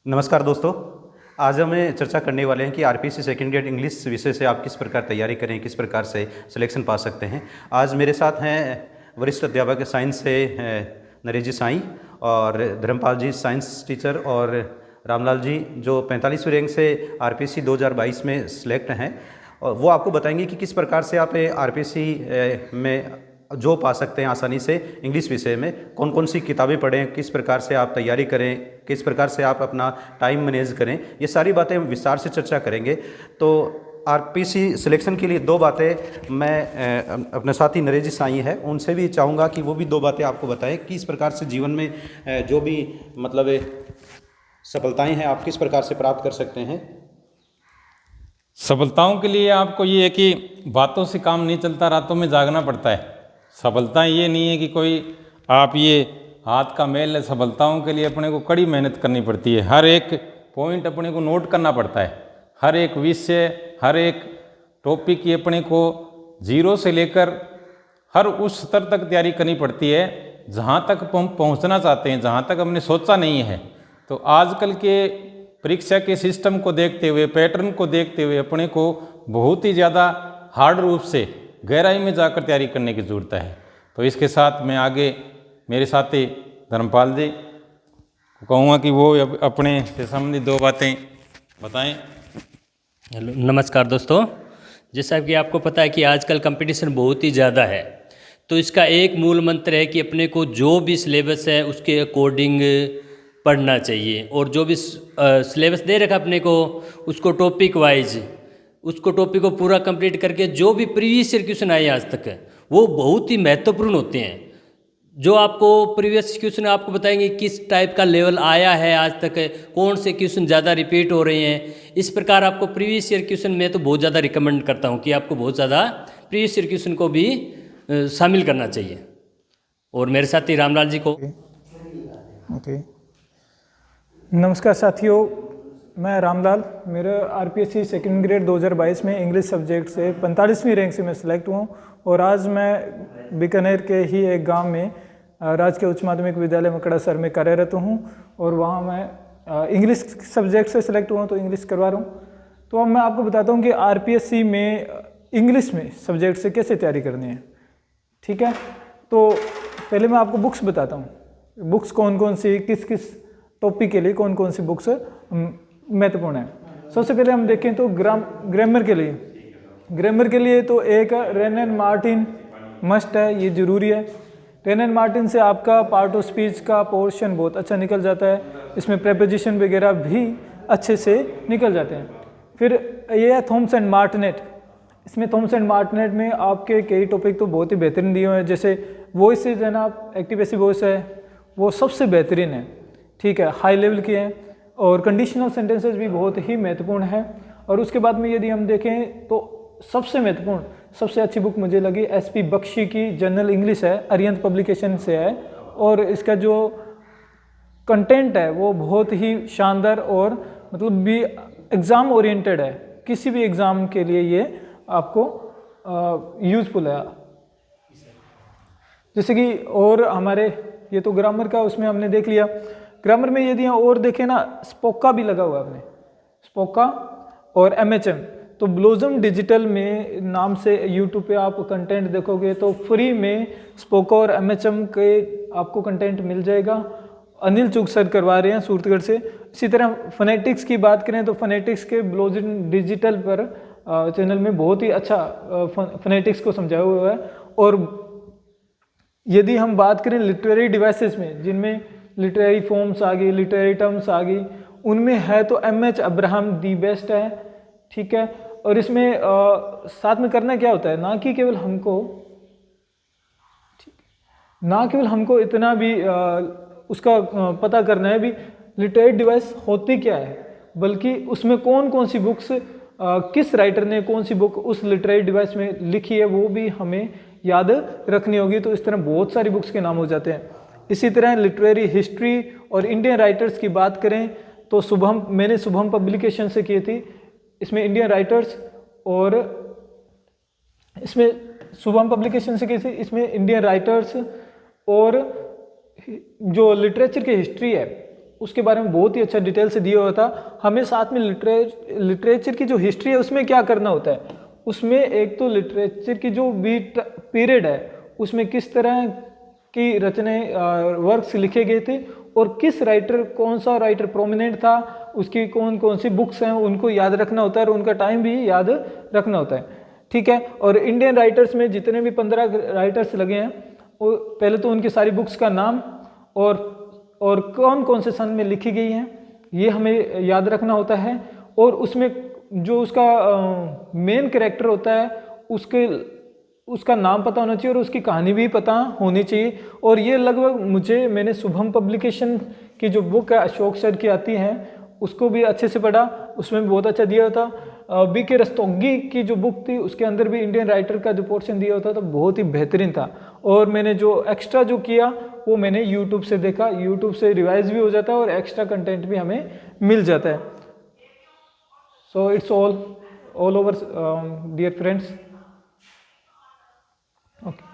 नमस्कार दोस्तों। आज हम चर्चा करने वाले हैं कि आरपीएससी सेकंड ग्रेड इंग्लिश विषय से आप किस प्रकार तैयारी करें, किस प्रकार से सिलेक्शन पा सकते हैं। आज मेरे साथ हैं वरिष्ठ अध्यापक साइंस से नरेश जी साईं और धर्मपाल जी साइंस टीचर और रामलाल जी जो 45वीं रैंक से आरपीएससी 2022 में सिलेक्ट हैं, और वो आपको बताएंगे कि किस प्रकार से आप आरपीएससी में जो पा सकते हैं आसानी से इंग्लिश विषय में, कौन कौन सी किताबें पढ़ें, किस प्रकार से आप तैयारी करें, किस प्रकार से आप अपना टाइम मैनेज करें। ये सारी बातें हम विस्तार से चर्चा करेंगे। तो आरपीएससी सिलेक्शन के लिए दो बातें मैं अपने साथी नरेश जी साईं है उनसे भी चाहूँगा कि वो भी दो बातें आपको बताएं कि इस प्रकार से जीवन में जो भी मतलब सफलताएँ हैं आप किस प्रकार से प्राप्त कर सकते हैं। सफलताओं के लिए आपको ये है कि बातों से काम नहीं चलता, रातों में जागना पड़ता है। सफलता ये नहीं है कि कोई आप ये हाथ का मेल है। सफलताओं के लिए अपने को कड़ी मेहनत करनी पड़ती है। हर एक पॉइंट अपने को नोट करना पड़ता है। हर एक विषय, हर एक टॉपिक की अपने को जीरो से लेकर हर उस स्तर तक तैयारी करनी पड़ती है जहाँ तक हम पहुँचना चाहते हैं, जहाँ तक हमने सोचा नहीं है। तो आजकल के परीक्षा के सिस्टम को देखते हुए, पैटर्न को देखते हुए अपने को बहुत ही ज़्यादा हार्ड रूप से गहराई में जाकर तैयारी करने की ज़रूरत है। तो इसके साथ मैं आगे मेरे साथी धर्मपाल जी को कहूँगा कि वो अपने से संबंधित दो बातें बताएं। हेलो, नमस्कार दोस्तों। जैसा कि आपको पता है कि आजकल कंपटीशन बहुत ही ज़्यादा है, तो इसका एक मूल मंत्र है कि अपने को जो भी सिलेबस है उसके अकॉर्डिंग पढ़ना चाहिए, और जो भी सिलेबस दे रखा अपने को उसको टॉपिक वाइज उसको टॉपिक को पूरा कंप्लीट करके जो भी प्रीवियस ईयर क्वेश्चन आए आज तक वो बहुत ही महत्वपूर्ण होते हैं। जो आपको प्रीवियस क्वेश्चन आपको बताएंगे किस टाइप का लेवल आया है आज तक, कौन से क्वेश्चन ज़्यादा रिपीट हो रहे हैं। इस प्रकार आपको प्रीवियस ईयर क्वेश्चन में तो बहुत ज़्यादा रिकमेंड करता हूँ कि आपको बहुत ज़्यादा प्रीवियस ईयर क्वेश्चन को भी शामिल करना चाहिए। और मेरे साथी रामलाल जी को ओके। नमस्कार साथियों, मैं रामलाल। मेरा आरपीएससी सेकंड ग्रेड 2022 में इंग्लिश सब्जेक्ट से 45वीं रैंक से मैं सिलेक्ट हुआ हूँ, और आज मैं बीकानेर के ही एक गांव में राजकीय उच्च माध्यमिक विद्यालय मकड़ासर में कार्यरत हूँ, और वहाँ मैं इंग्लिश सब्जेक्ट से सिलेक्ट हुआ हूँ, तो इंग्लिश करवा रहा हूँ। तो अब मैं आपको बताता हूँ कि आरपीएससी में इंग्लिश में सब्जेक्ट से कैसे तैयारी करनी है। ठीक है, तो पहले मैं आपको बुक्स बताता हूँ। बुक्स कौन कौन सी, किस किस टॉपिक के लिए कौन कौन सी बुक्स महत्वपूर्ण है। सबसे पहले हम देखें तो ग्रामर के लिए तो एक रेन एंड मार्टिन मस्ट है, ये जरूरी है। रेन एंड मार्टिन से आपका पार्ट ऑफ स्पीच का पोर्शन बहुत अच्छा निकल जाता है। इसमें प्रेपोजिशन वगैरह भी अच्छे से निकल जाते हैं। फिर ये है थॉमस एंड मार्टिनेट। इसमें थॉमस एंड मार्टिनेट में आपके कई टॉपिक तो बहुत ही बेहतरीन दिए हुए हैं, जैसे वॉइसेज है ना, एक्टिव पैसिव वॉइस है, वो सबसे बेहतरीन है। ठीक है, हाई लेवल की है, और कंडीशनल सेंटेंसेस भी बहुत ही महत्वपूर्ण है। और उसके बाद में यदि हम देखें तो सबसे महत्वपूर्ण, सबसे अच्छी बुक मुझे लगी एसपी बख्शी की जनरल इंग्लिश है, अरिहंत पब्लिकेशन से है, और इसका जो कंटेंट है वो बहुत ही शानदार और मतलब भी एग्ज़ाम ओरिएंटेड है। किसी भी एग्ज़ाम के लिए ये आपको यूज़फुल है। जैसे कि और हमारे ये तो ग्रामर का उसमें हमने देख लिया। ग्रामर में यदि और देखें ना, स्पोका भी लगा हुआ है आपने, स्पोका और एमएचएम। तो ब्लोजम डिजिटल में नाम से यूट्यूब पे आप कंटेंट देखोगे तो फ्री में स्पोका और एमएचएम के आपको कंटेंट मिल जाएगा। अनिल चुग सर करवा रहे हैं सूरतगढ़ से। इसी तरह फोनेटिक्स की बात करें तो फोनेटिक्स के ब्लोजम डिजिटल पर चैनल में बहुत ही अच्छा फोनेटिक्स को समझाया हुआ है। और यदि हम बात करें लिटरेरी डिवाइसेस में, जिनमें लिटरेरी फॉर्म्स आ गई, लिटरेरी टर्म्स आ गई, उनमें है तो एमएच अब्राहम दी बेस्ट है। ठीक है, और इसमें साथ में करना क्या होता है, ना कि केवल हमको इतना भी उसका पता करना है भी लिटरेरी डिवाइस होती क्या है, बल्कि उसमें कौन कौन सी बुक्स, किस राइटर ने कौन सी बुक उस लिटरेरी डिवाइस में लिखी है, वो भी हमें याद रखनी होगी। तो इस तरह बहुत सारी बुक्स के नाम हो जाते हैं। इसी तरह लिटरेरी हिस्ट्री और इंडियन राइटर्स की बात करें तो मैंने शुभम पब्लिकेशन से की थी। इसमें इंडियन राइटर्स, और इसमें शुभम पब्लिकेशन से की थी, इसमें इंडियन राइटर्स और जो लिटरेचर की हिस्ट्री है उसके बारे में बहुत ही अच्छा डिटेल से दिया हुआ था। हमें साथ में लिटरेचर की जो हिस्ट्री है उसमें क्या करना होता है, उसमें एक तो लिटरेचर की जो भी पीरियड है उसमें किस तरह की रचनाएं वर्क्स लिखे गए थे और किस राइटर, कौन सा राइटर प्रोमिनेंट था, उसकी कौन कौन सी बुक्स हैं उनको याद रखना होता है और उनका टाइम भी याद रखना होता है। ठीक है। और इंडियन राइटर्स में जितने भी 15 राइटर्स लगे हैं, वो पहले तो उनकी सारी बुक्स का नाम और कौन कौन से सन में लिखी गई हैं ये हमें याद रखना होता है। और उसमें जो उसका मेन कैरेक्टर होता है उसका नाम पता होना चाहिए और उसकी कहानी भी पता होनी चाहिए। और ये लगभग मैंने शुभम पब्लिकेशन की जो बुक है अशोक सर की आती है उसको भी अच्छे से पढ़ा, उसमें भी बहुत अच्छा दिया था। BK रस्तोगी की जो बुक थी उसके अंदर भी इंडियन राइटर का जो पोर्शन दिया होता था बहुत ही बेहतरीन था। और मैंने जो एक्स्ट्रा जो किया वो मैंने यूट्यूब से देखा, यूट्यूब से रिवाइज भी हो जाता है और एक्स्ट्रा कंटेंट भी हमें मिल जाता है। So it's all over dear friends. Okay.